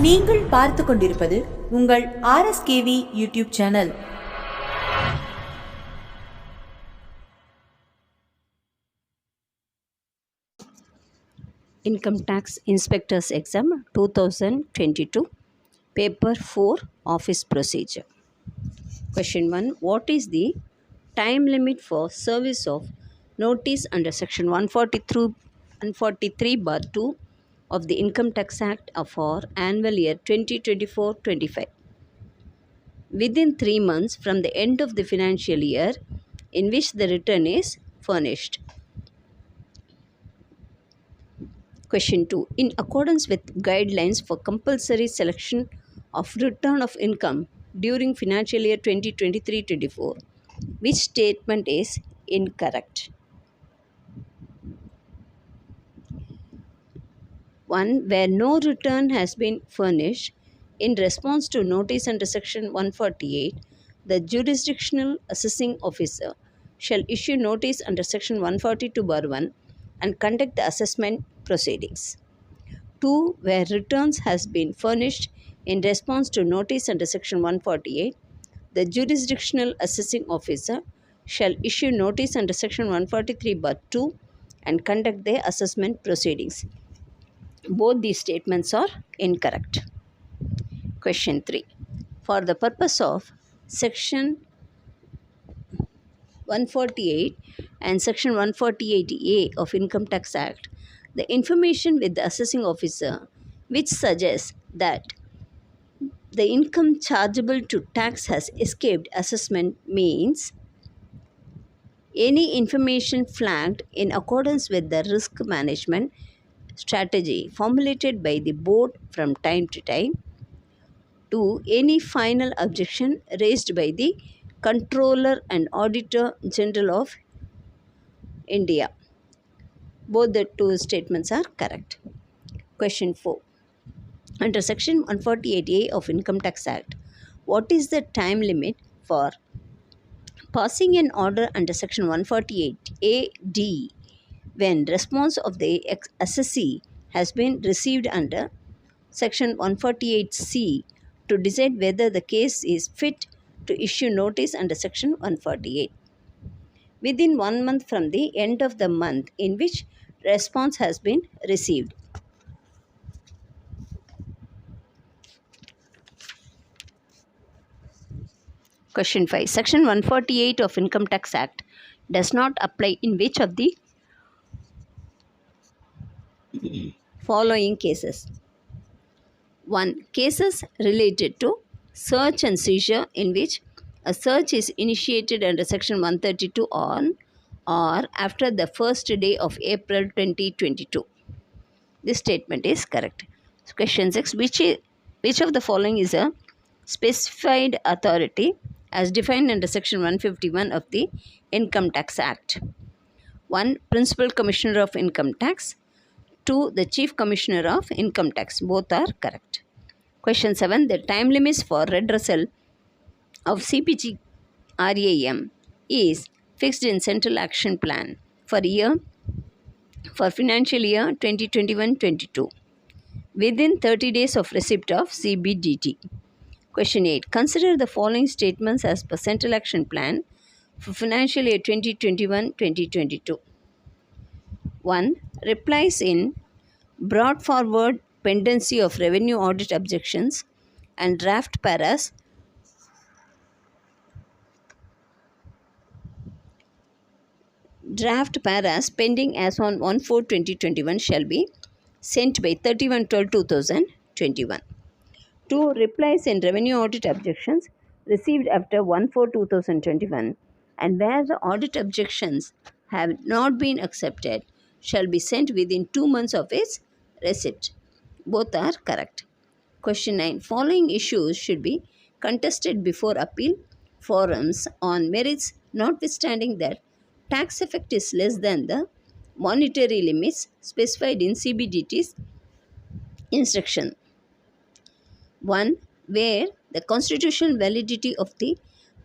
நீங்கள் பார்த்து கொண்டிருப்பது உங்கள் RSKV YouTube channel. Income Tax Inspectors Exam 2022 Paper 4 Office Procedure. Question 1. What is the time limit for service of notice under section 143/2 of the Income Tax Act for annual year 2024-25? Within 3 months from the end of the financial year in which the return is furnished. Question 2. In accordance with guidelines for compulsory selection of return of income during financial year 2023-24, which statement is incorrect? 1. Where no return has been furnished in response to notice under section 148, the jurisdictional assessing officer shall issue notice under section 142/1 and conduct the assessment proceedings. 2. Where returns has been furnished in response to notice under section 148, the jurisdictional assessing officer shall issue notice under section 143/2 and conduct the assessment proceedings. Both these statements are incorrect. Question 3. For the purpose of section 148 and section 148A of Income Tax Act, the information with the assessing officer which suggests that the income chargeable to tax has escaped assessment means any information flagged in accordance with the risk management strategy formulated by the board from time to time, to any final objection raised by the Controller and Auditor General of India. Both the two statements are correct. Question 4. Under section 148A of Income Tax Act, what is the time limit for passing an order under section 148AD when response of the assessee has been received under section 148C to decide whether the case is fit to issue notice under section 148? Within 1 month from the end of the month in which response has been received. Question 5. Section 148 of Income Tax Act does not apply in which of the following cases? 1. Cases related to search and seizure in which a search is initiated under section 132 on or after the first day of April 2022. This statement is correct. Question 6. Which of the following is a specified authority as defined under section 151 of the Income Tax Act? 1. Principal Commissioner of Income Tax. 2. The Chief Commissioner of Income Tax. Both are correct. Question 7. The time limits for redressal of CPG RAM is fixed in Central Action Plan for financial year 2021-22 within 30 days of receipt of CBDT. Question 8. Consider the following statements as per Central Action Plan for financial year 2021-2022. 1. Replies in brought forward pendency of revenue audit objections and draft paras pending as on 1/4/2021 shall be sent by 31/12/2021. 2. Replies in revenue audit objections received after 1/4/2021 and where the audit objections have not been accepted shall be sent within 2 months of its receipt. Both are correct. Question 9. Following issues should be contested before appeal forums on merits notwithstanding that tax effect is less than the monetary limits specified in CBDT's instruction. 1. Where the constitutional validity of the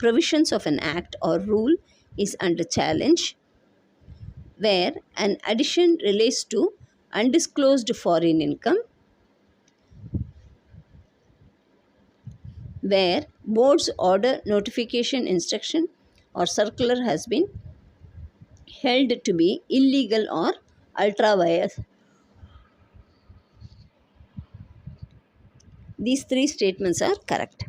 provisions of an act or rule is under challenge, where an addition relates to undisclosed foreign income, where board's order notification instruction or circular has been held to be illegal or ultra vires. These three statements are correct.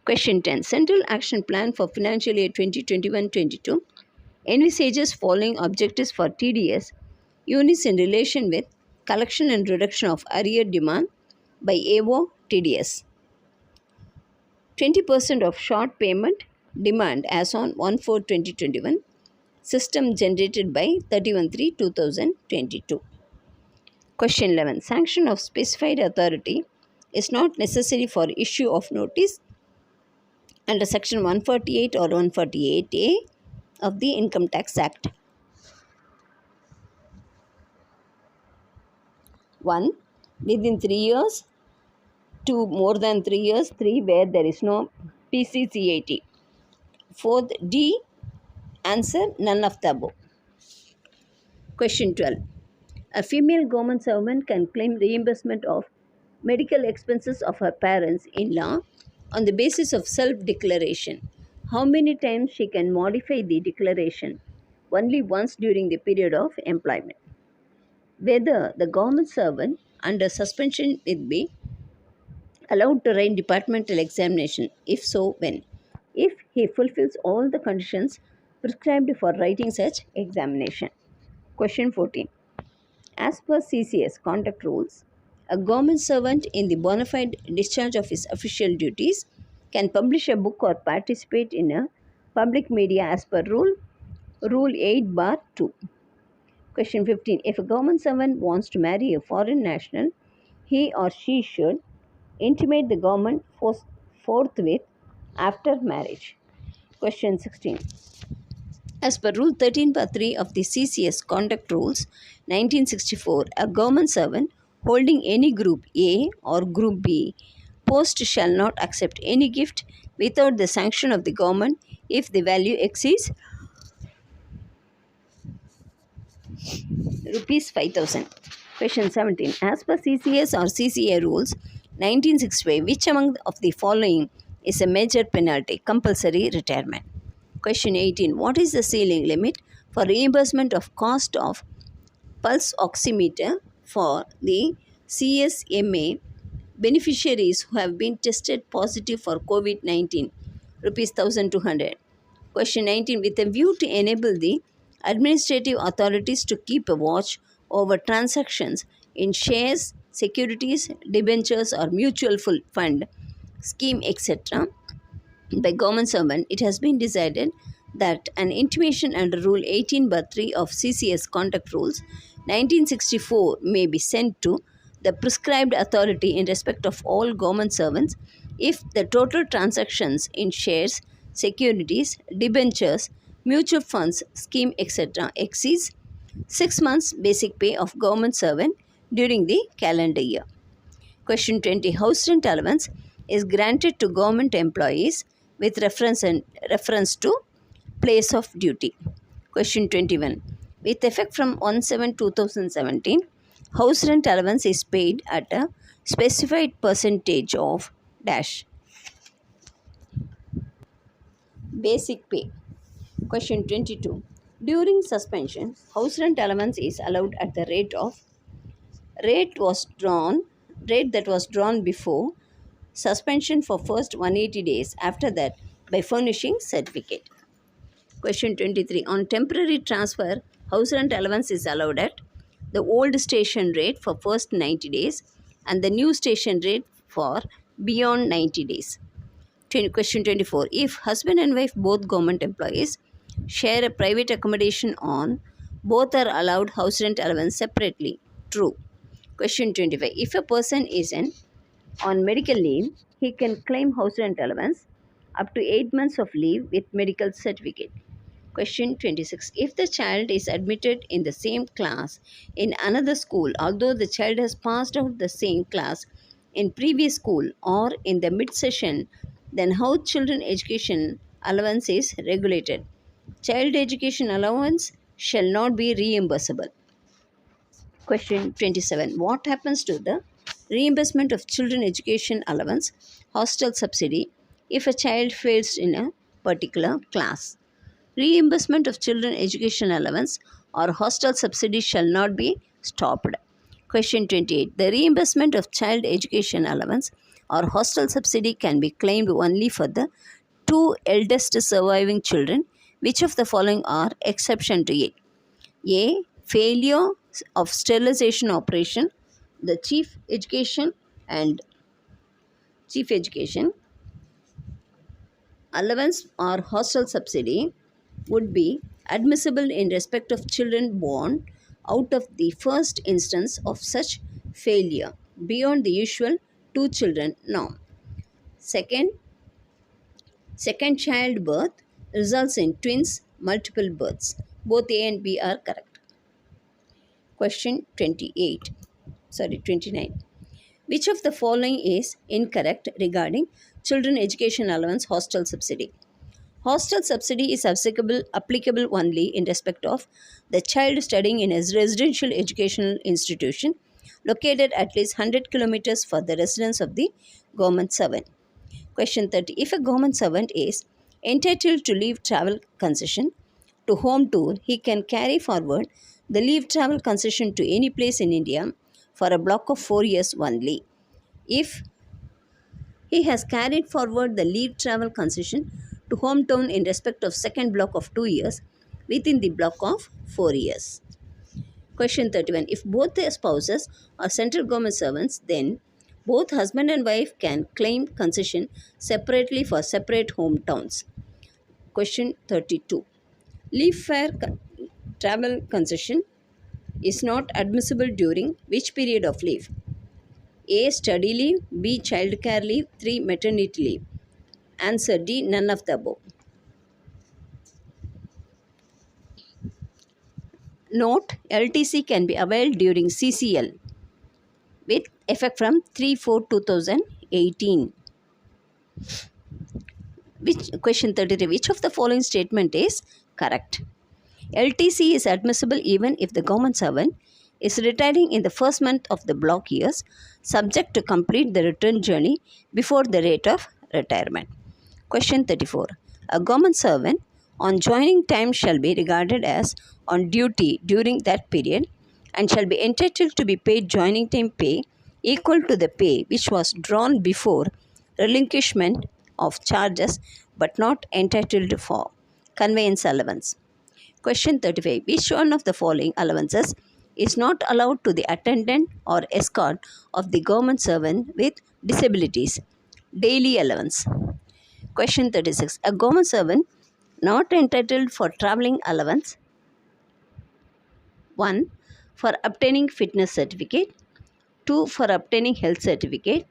Question 10. Central Action Plan for Financial Year 2021-22 envisages following objectives for TDS units in relation with collection and reduction of arrear demand by AO TDS. 20% of short payment demand as on 1/4/2021, system generated by 31/3/2022. Question 11. Sanction of specified authority is not necessary for issue of notice under Section 148 or 148A of the Income Tax Act. 1. Within 3 years, 2. More than 3 years, 3. Where there is no PCCAT. 4th D. Answer none of the above. Question 12. A female government servant can claim reimbursement of medical expenses of her parents in law on the basis of self-declaration. How many times she can modify the declaration? Only once during the period of employment. Whether the government servant under suspension will be allowed to write departmental examination. If so, when? If he fulfills all the conditions prescribed for writing such examination. Question 14. As per CCS conduct rules, a government servant in the bona fide discharge of his official duties can publish a book or participate in a public media as per Rule 8 bar 2. Question 15. If a government servant wants to marry a foreign national, he or she should intimate the government forthwith after marriage. Question 16. As per Rule 13/3 of the CCS Conduct Rules 1964, a government servant holding any Group A or Group B post shall not accept any gift without the sanction of the government if the value exceeds rupees 5,000. Question 17. As per CCS or CCA rules 1965, which among of the following is a major penalty? Compulsory retirement. Question 18. What is the ceiling limit for reimbursement of cost of pulse oximeter for the CSMA beneficiaries who have been tested positive for COVID-19? Rupees 1,200. Question 19. With a view to enable the administrative authorities to keep a watch over transactions in shares, securities, debentures or mutual fund scheme, etc., by government servant, it has been decided that an intimation under Rule 18/3 of CCS Conduct Rules 1964 may be sent to the prescribed authority in respect of all government servants if the total transactions in shares, securities, debentures, mutual funds, scheme, etc. exceeds 6 months basic pay of government servant during the calendar year. Question 20. House rent allowance is granted to government employees with reference to place of duty. Question 21. With effect from 1/7/2017, house rent allowance is paid at a specified percentage of dash basic pay. Question 22. During suspension, house rent allowance is allowed at the rate that was drawn before suspension for first 180 days, after that by furnishing certificate. Question 23. On temporary transfer, house rent allowance is allowed at the old station rate for first 90 days and the new station rate for beyond 90 days. Question 24. If husband and wife, both government employees, share a private accommodation on, both are allowed house rent allowance separately. True. Question 25. If a person is on medical leave, he can claim house rent allowance up to 8 months of leave with medical certificate. Question 26. If the child is admitted in the same class in another school, although the child has passed out the same class in previous school or in the mid-session, then how children education allowance is regulated? Child education allowance shall not be reimbursable. Question 27. What happens to the reimbursement of children education allowance, hostel subsidy if a child fails in a particular class. Reimbursement of children education allowance or hostel subsidy shall not be stopped. Question 28. The reimbursement of child education allowance or hostel subsidy can be claimed only for the two eldest surviving children. Which of the following are exception to it? A. Failure of sterilization operation, the chief education allowance or hostel subsidy would be admissible in respect of children born out of the first instance of such failure beyond the usual two children norm. Second, second childbirth results in twins, multiple births. Both A and B are correct. Question 29. Which of the following is incorrect regarding children education allowance hostel subsidy? Hostel subsidy is applicable only in respect of the child studying in a residential educational institution located at least 100 kilometers for the residence of the government servant. Question 30. If a government servant is entitled to leave travel concession to home tour, he can carry forward the leave travel concession to any place in India for a block of 4 years only. If he has carried forward the leave travel concession to hometown in respect of second block of 2 years within the block of 4 years. Question 31. If both the spouses are central government servants, then both husband and wife can claim concession separately for separate hometowns. Question 32. Leave fare travel concession is not admissible during which period of leave? A. Study leave. B. Childcare leave. 3. Maternity leave. Answer D. None of the above. Note: LTC can be availed during CCL with effect from 3/4/2018. Question 33. Which of the following statement is correct? LTC is admissible even if the government servant is retiring in the first month of the block years, subject to complete the return journey before the date of retirement. Question 34. A government servant on joining time shall be regarded as on duty during that period and shall be entitled to be paid joining time pay equal to the pay which was drawn before relinquishment of charges but not entitled for conveyance allowance. Question 35. Which one of the following allowances is not allowed to the attendant or escort of the government servant with disabilities? Daily allowance. Question 36. A government servant not entitled for travelling allowance. 1. For obtaining fitness certificate. 2. For obtaining health certificate.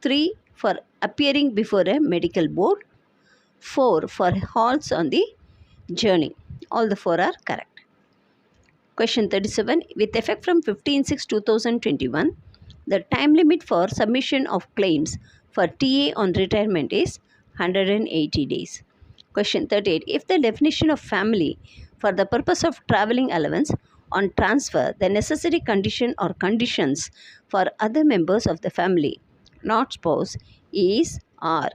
3. For appearing before a medical board. 4. For halts on the journey. All the 4 are correct. Question 37. With effect from 15/6/2021, the time limit for submission of claims for TA on retirement is 180 days. Question 38. If the definition of family for the purpose of travelling allowance on transfer, the necessary condition or conditions for other members of the family, not spouse, is are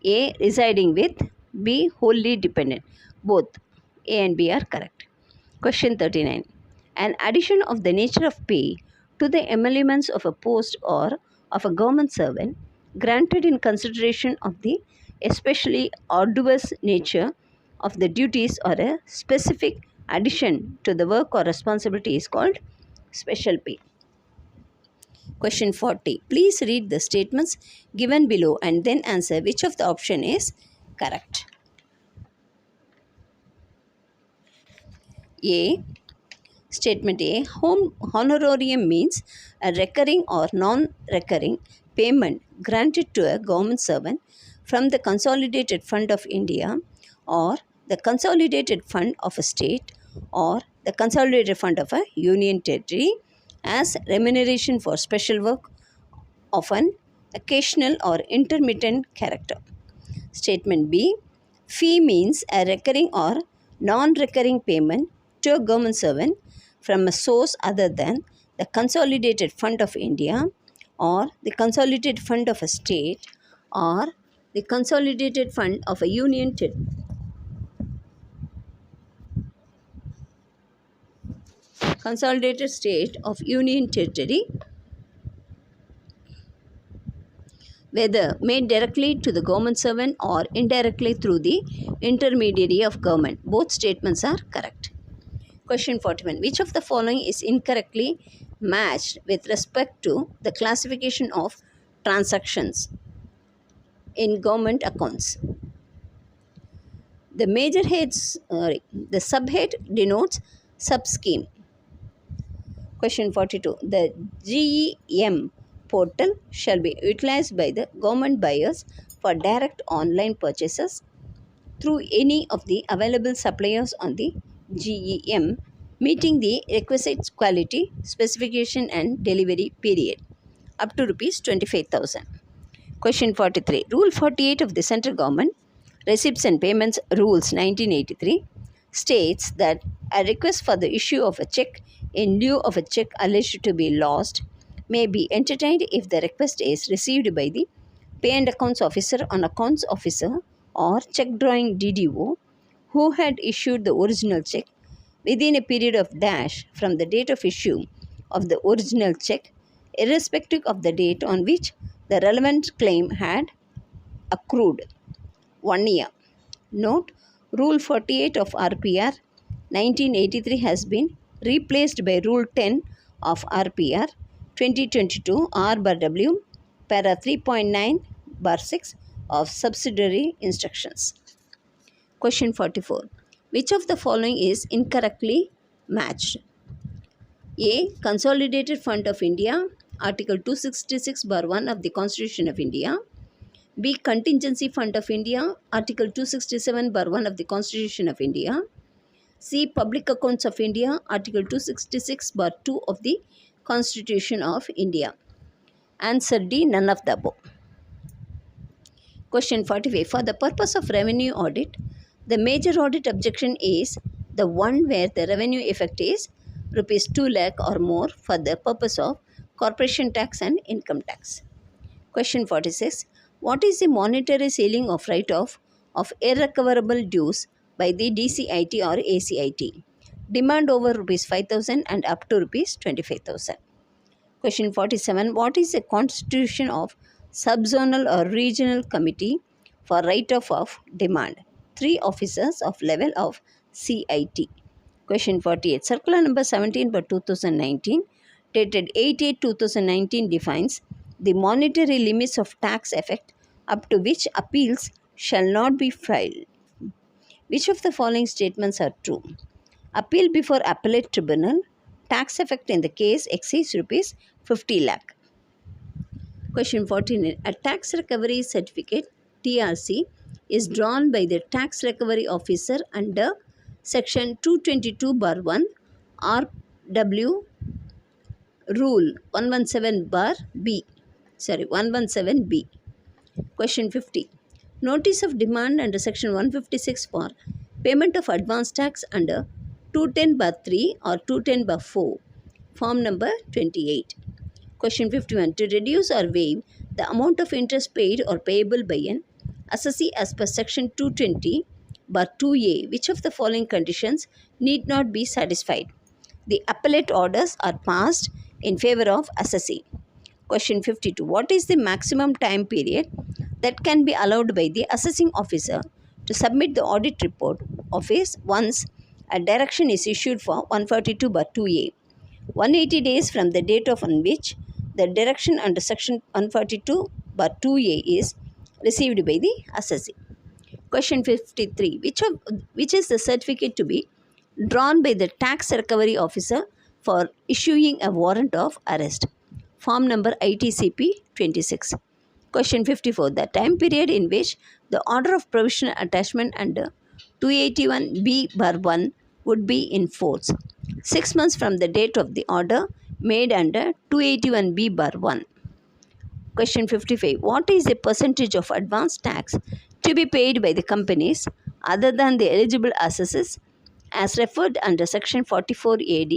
A. Residing with, B. Wholly dependent. Both A and B are correct. Question 39. An addition of the nature of pay to the emoluments of a post or of a government servant granted in consideration of the especially arduous nature of the duties or a specific addition to the work or responsibility is called special pay. Question 40. Please read the statements given below and then answer which of the option is correct. A. Statement A. Honorarium means a recurring or non-recurring payment granted to a government servant from the Consolidated Fund of India or the Consolidated Fund of a state or the Consolidated Fund of a union territory as remuneration for special work of an occasional or intermittent character. Statement B. Fee means a recurring or non-recurring payment to a government servant from a source other than the Consolidated Fund of India or the consolidated fund of a state, or the consolidated fund of a union consolidated state of union territory, whether made directly to the government servant or indirectly through the intermediary of government. Both statements are correct. Question 41. Which of the following is incorrectly matched with respect to the classification of transactions in government accounts? The major heads, the subhead denotes sub-scheme. Question 42. The GEM portal shall be utilized by the government buyers for direct online purchases through any of the available suppliers on the GEM, meeting the requisite quality, specification and delivery period up to rupees 25,000. Question 43. Rule 48 of the Central Government Receipts and Payments Rules 1983 states that a request for the issue of a check in lieu of a check alleged to be lost may be entertained if the request is received by the pay and accounts officer on accounts officer or check drawing DDO who had issued the original check within a period of dash from the date of issue of the original check, irrespective of the date on which the relevant claim had accrued. 1 year. Note, Rule 48 of RPR 1983 has been replaced by Rule 10 of RPR 2022 R bar W para 3.9 bar 6 of subsidiary instructions. Question 44. Which of the following is incorrectly matched? A. Consolidated Fund of India, Article 266 bar 1 of the Constitution of India. B. Contingency Fund of India, Article 267 bar 1 of the Constitution of India. C. Public Accounts of India, Article 266 bar 2 of the Constitution of India. Answer D. None of the above. Question 45. For the purpose of revenue audit, the major audit objection is the one where the revenue effect is rupees 2 lakh or more for the purpose of corporation tax and income tax. Question 46. What is the monetary ceiling of write-off of irrecoverable dues by the DCIT or ACIT? Demand over rupees 5,000 and up to rupees 25,000. Question 47. What is the constitution of subzonal or regional committee for write-off of demand? 3 officers of level of CIT. Question 48. Circular number 17 by 2019 dated 8/8/2019 defines the monetary limits of tax effect up to which appeals shall not be filed. Which of the following statements are true? Appeal before appellate tribunal, tax effect in the case exceeds rupees 50 lakh. Question 14. A tax recovery certificate TRC is drawn by the tax recovery officer under section 222 bar 1 RW Rule 117B. Question 50. Notice of demand under section 156 for payment of advance tax under 210 bar 3 or 210 bar 4. Form number 28. Question 51. To reduce or waive the amount of interest paid or payable by an assessee as per section 220 bar 2A, which of the following conditions need not be satisfied? The appellate orders are passed in favor of assessee. Question 52. What is the maximum time period that can be allowed by the assessing officer to submit the audit report of his once a direction is issued for 142 bar 2A? 180 days from the date of on which the direction under section 142 bar 2A is received by the assessee. Question 53. Which is the certificate to be drawn by the tax recovery officer for issuing a warrant of arrest? Form number ITCP 26. Question 54. The time period in which the order of provisional attachment under 281B bar 1 would be in force. 6 months from the date of the order made under 281B bar 1. Question 55. What is the percentage of advance tax to be paid by the companies other than the eligible assesses as referred under section 44 AD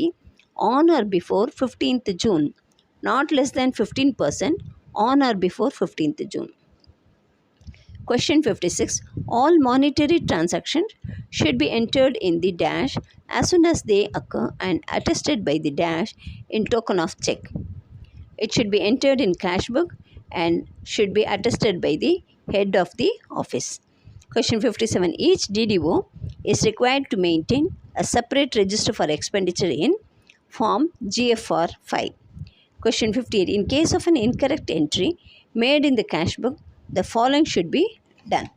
on or before 15th June not less than 15% on or before 15th June. Question 56. All monetary transactions should be entered in the dash as soon as they occur and attested by the dash in token of check. It should be entered in cash book and should be attested by the head of the office. Question 57. Each DDO is required to maintain a separate register for expenditure in Form GFR 5. Question 58. In case of an incorrect entry made in the cash book, the following should be done.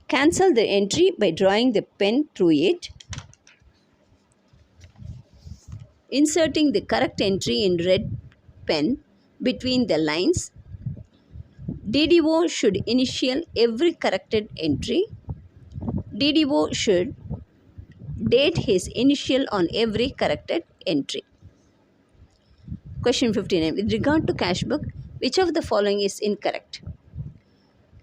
Cancel the entry by drawing the pen through it, inserting the correct entry in red pen between the lines. DDO should initial every corrected entry. DDO should date his initial on every corrected entry. Question 59. With regard to cash book, which of the following is incorrect?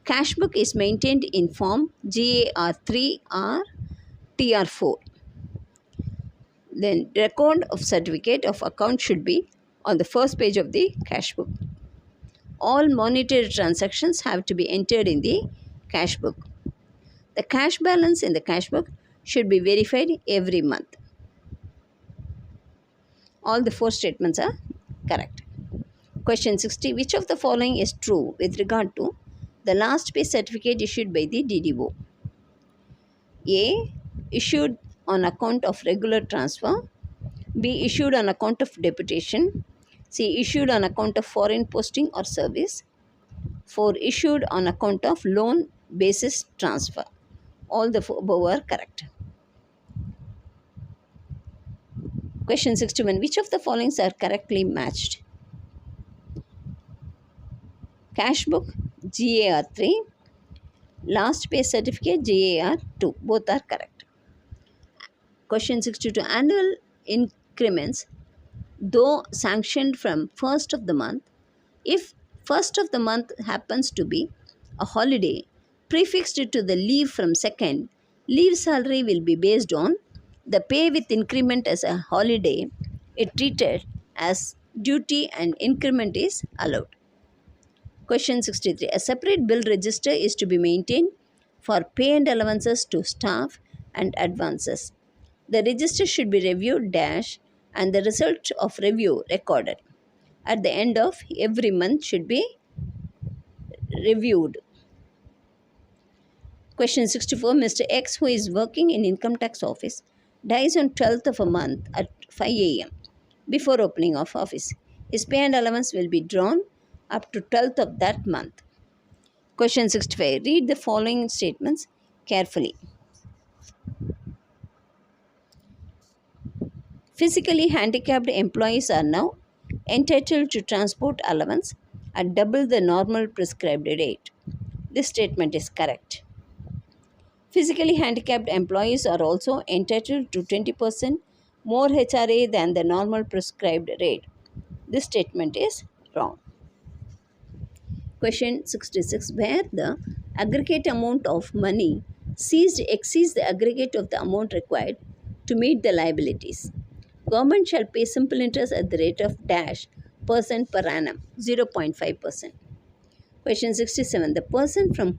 Cash book is maintained in form GAR3 or TR4. Then record of certificate of account should be on the first page of the cash book. All monetary transactions have to be entered in the cash book. The cash balance in the cash book should be verified every month. All the four statements are correct. Question 60. Which of the following is true with regard to the last pay certificate issued by the DDO? A. Issued on account of regular transfer. B. Issued on account of deputation. C. Issued on account of foreign posting or service. 4. Issued on account of loan basis transfer. All the above are correct. Question 61. Which of the following are correctly matched? Cash book GAR3, last pay certificate GAR2. Both are correct. Question 62. Annual increments, though sanctioned from first of the month, if first of the month happens to be a holiday prefixed to the leave from second, leave salary will be based on the pay with increment as a holiday. It treated as duty and increment is allowed. Question 63. A separate bill register is to be maintained for pay and allowances to staff and advances. The register should be reviewed and the result of review recorded. At the end of every month should be reviewed. Question 64. Mr. X, who is working in income tax office, dies on 12th of a month at 5 a.m. before opening of office. His pay and allowance will be drawn up to 12th of that month. Question 65. Read the following statements carefully. Physically handicapped employees are now entitled to transport allowance at double the normal prescribed rate. This statement is correct. Physically handicapped employees are also entitled to 20% more HRA than the normal prescribed rate. This statement is wrong. Question 66. Where the aggregate amount of money seized exceeds the aggregate of the amount required to meet the liabilities, government shall pay simple interest at the rate of dash percent per annum, 0.5%. Question 67. The person from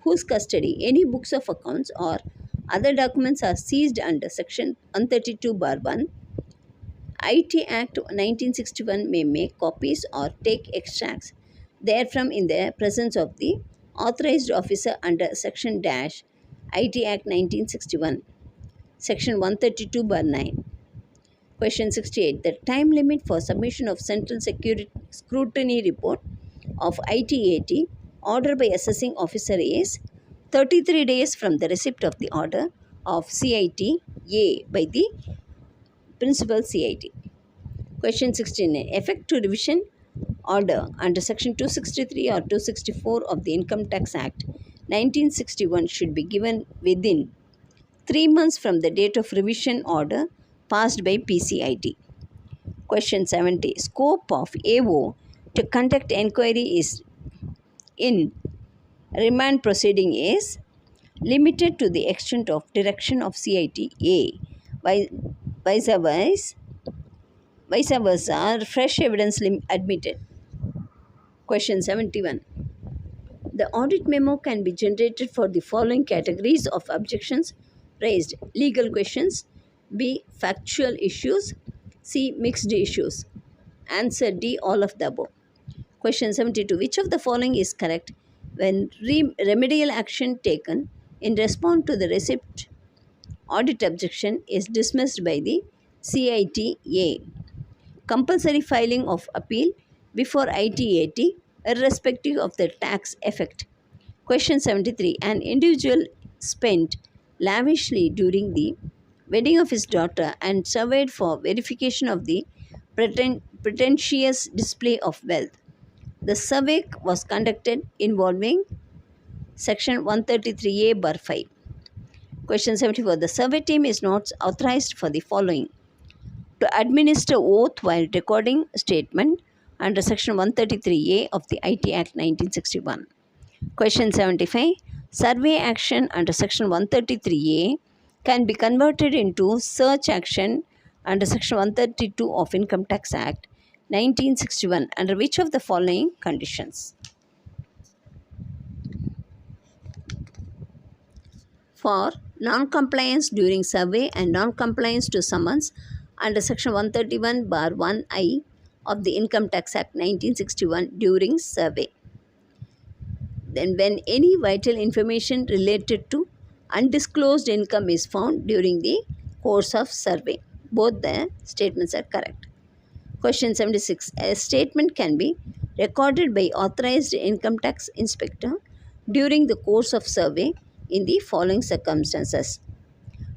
whose custody any books of accounts or other documents are seized under Section 132(1) IT Act 1961 may make copies or take extracts therefrom in the presence of the authorized officer under Section dash IT Act 1961, Section 132(9). Question 68. The time limit for submission of Central Security Scrutiny Report of ITAT order by assessing officer is 33 days from the receipt of the order of CIT A by the principal CIT. Question 69. Effect to revision order under Section 263 or 264 of the Income Tax Act 1961 should be given within 3 months from the date of revision order passed by PCIT. Question 70. Scope of AO to conduct enquiry is in remand proceeding is limited to the extent of direction of CITA. Vice vice versa, vice versa fresh evidence admitted. Question 71. The audit memo can be generated for the following categories of objections raised: legal questions, B. Factual issues, C. Mixed issues. Answer D. All of the above. Question 72. Which of the following is correct when remedial action taken in response to the receipt audit objection is dismissed by the CITA? Compulsory filing of appeal before ITAT irrespective of the tax effect. Question 73. An individual spent lavishly during the wedding of his daughter and surveyed for verification of the pretentious display of wealth. The survey was conducted involving Section 133A bar 5. Question 74. The survey team is not authorized for the following: to administer oath while recording statement under Section 133A of the IT Act 1961. Question 75. Survey action under Section 133A can be converted into search action under Section 132 of Income Tax Act 1961 under which of the following conditions? For non-compliance during survey and non-compliance to summons under Section 131 bar 1I of the Income Tax Act 1961 during survey. Then when any vital information related to undisclosed income is found during the course of survey. Both the statements are correct. Question 76. A statement can be recorded by authorized income tax inspector during the course of survey in the following circumstances.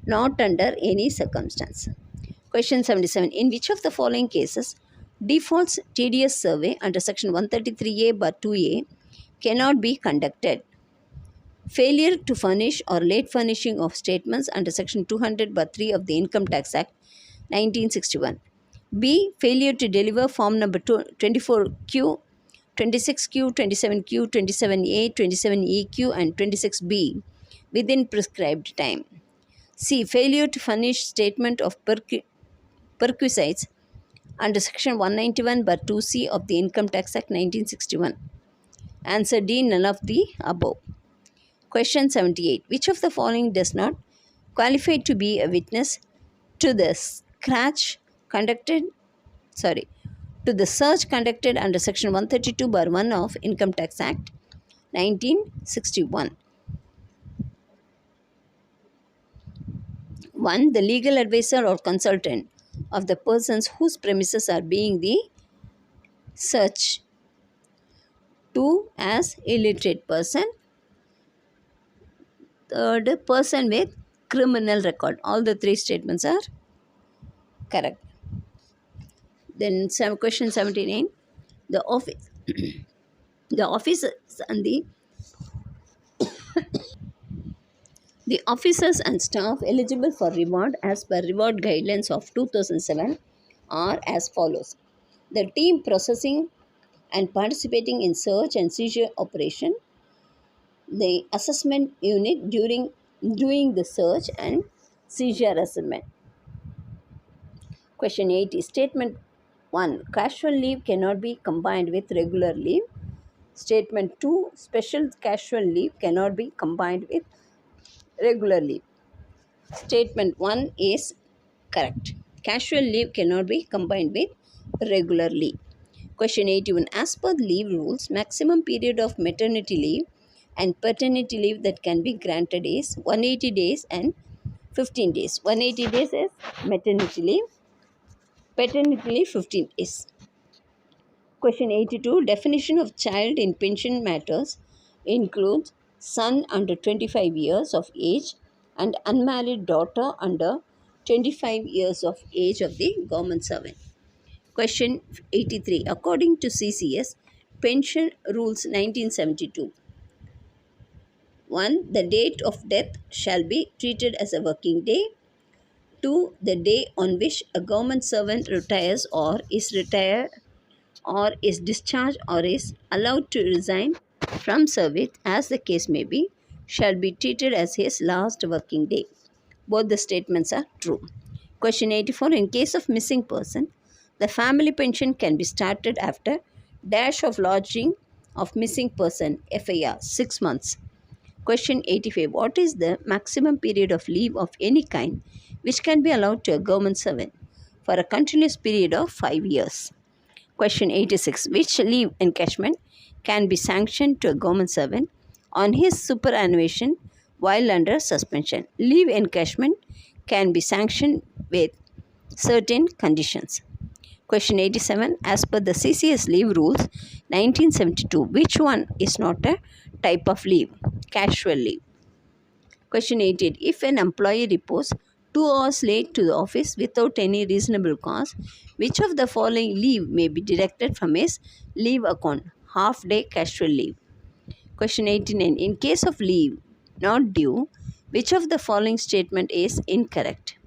Not under any circumstance. Question 77. In which of the following cases defaults TDS survey under Section 133A bar 2A cannot be conducted? Failure to furnish or late furnishing of statements under Section 200 bar 3 of the Income Tax Act 1961. B. Failure to deliver form number 24Q, 26Q, 27Q, 27A, 27EQ and 26B within prescribed time. C. Failure to furnish statement of perquisites under Section 191 bar 2C of the Income Tax Act 1961. Answer D. None of the above. Question 78. Which of the following does not qualify to be a witness to the search conducted under Section 132 bar 1 of Income Tax Act 1961? 1. The legal advisor or consultant of the persons whose premises are being the searched. 2. As illiterate person. Third, person with criminal record. All the three statements are correct. Then question 79. The office the officers and the officers and staff eligible for reward as per reward guidelines of 2007 are as follows: the team processing and participating in search and seizure operation, the assessment unit during doing the search and seizure assessment. Question 80. Statement 1. Casual leave cannot be combined with regular leave. Statement 2. Special casual leave cannot be combined with regular leave. Statement 1 is correct. Casual leave cannot be combined with regular leave. Question 81. As per the leave rules, maximum period of maternity leave and paternity leave that can be granted is 180 days and 15 days. 180 days is maternity leave. Paternity leave 15 days. Question 82. Definition of child in pension matters includes son under 25 years of age and unmarried daughter under 25 years of age of the government servant. Question 83. According to CCS, Pension Rules 1972. 1. The date of death shall be treated as a working day. 2. The day on which a government servant retires or is retired or is discharged or is allowed to resign from service as the case may be shall be treated as his last working day. Both the statements are true. Question 84. In case of missing person, the family pension can be started after dash of lodging of missing person FIR 6 months. Question 85. What is the maximum period of leave of any kind which can be allowed to a government servant for a continuous period of 5 years? Question 86. Which leave encashment can be sanctioned to a government servant on his superannuation while under suspension? Leave encashment can be sanctioned with certain conditions. Question 87. As per the CCS leave rules 1972, which one is not a type of leave? Casual leave. Question 88. If an employee reports 2 hours late to the office without any reasonable cause, which of the following leave may be deducted from his leave account? Half day casual leave. Question 89. In case of leave not due, which of the following statement is incorrect?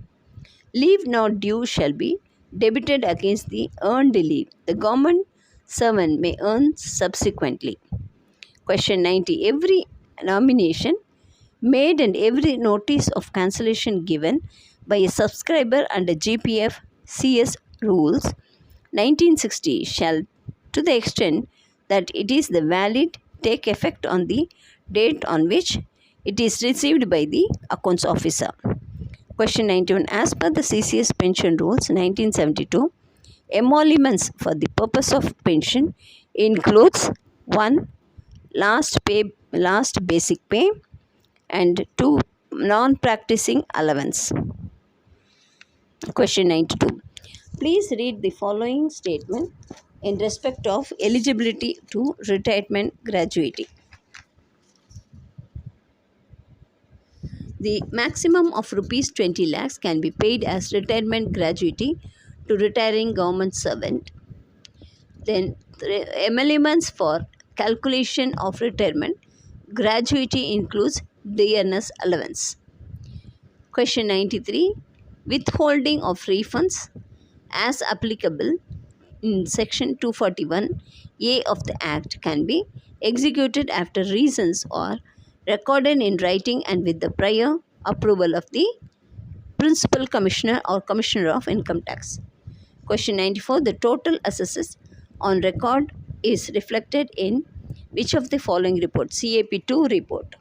Leave not due shall be debited against the earned leave. The government servant may earn subsequently. Question 90. Every nomination made and every notice of cancellation given by a subscriber under GPF CS rules 1960 shall, to the extent that it is the valid, take effect on the date on which it is received by the accounts officer. Question 91. As per the CCS pension rules 1972, emoluments for the purpose of pension includes 1. Last basic pay, and 2. Non-practicing allowance. Question 92. Please read the following statement in respect of eligibility to retirement gratuity. The maximum of rupees 20 lakhs can be paid as retirement gratuity to retiring government servant. Then emoluments for calculation of retirement gratuity includes dearness allowance. Question 93. Withholding of refunds as applicable in section 241A of the Act can be executed after reasons or recorded in writing and with the prior approval of the Principal Commissioner or Commissioner of Income Tax. Question 94. The total assessed on record is reflected in which of the following report? CAP2 report.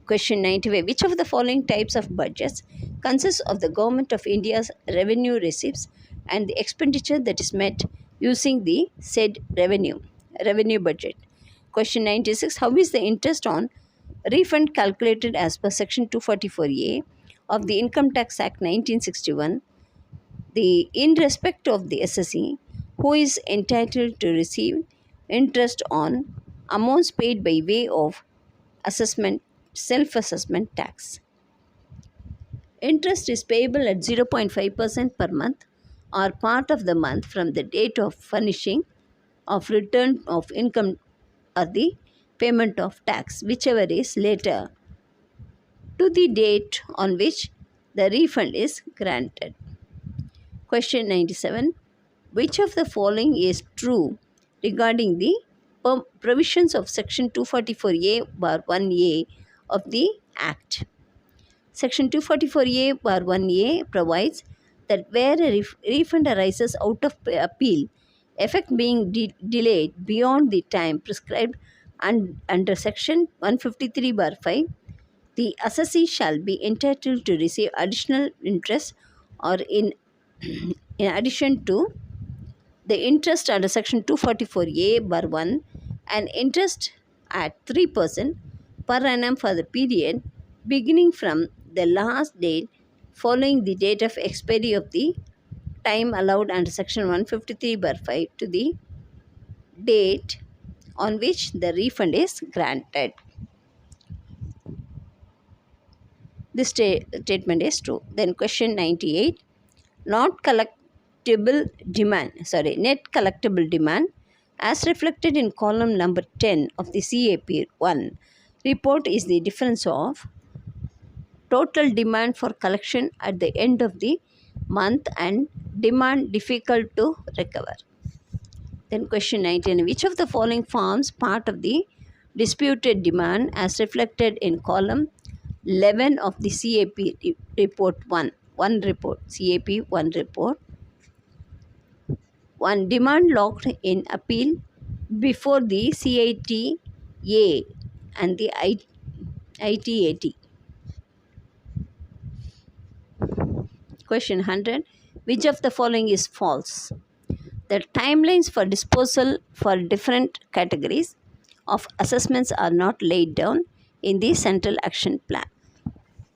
Question 95. Which of the following types of budgets consists of the Government of India's revenue receipts and the expenditure that is met using the said revenue budget? Question 96. How is the interest on refund calculated as per section 244A of the Income Tax Act 1961? In respect of the assessee who is entitled to receive interest on amounts paid by way of self-assessment tax. Interest is payable at 0.5% per month or part of the month from the date of furnishing of return of income or the payment of tax, whichever is later, to the date on which the refund is granted. Question 97. Which of the following is true regarding the provisions of section 244A(1)(a) of the Act? Section 244A(1)(a) provides that where a refund arises out of appeal, effect being delayed beyond the time prescribed under section 153(5), the assessee shall be entitled to receive additional interest or in addition to the interest under section 244A(1) and interest at 3% per annum for the period beginning from the last date following the date of expiry of the time allowed under section 153(5) to the date on which the refund is granted. This statement is true. Then question 98. Net collectible demand as reflected in column number 10 of the CAP1 report is the difference of total demand for collection at the end of the month and demand difficult to recover. Then question 19. Which of the following forms part of the disputed demand as reflected in column 11 of the report 1. One report, CAP 1 report. One demand locked in appeal before the CITA and the ITAT. Question 100. Which of the following is false? The timelines for disposal for different categories of assessments are not laid down in the Central Action Plan.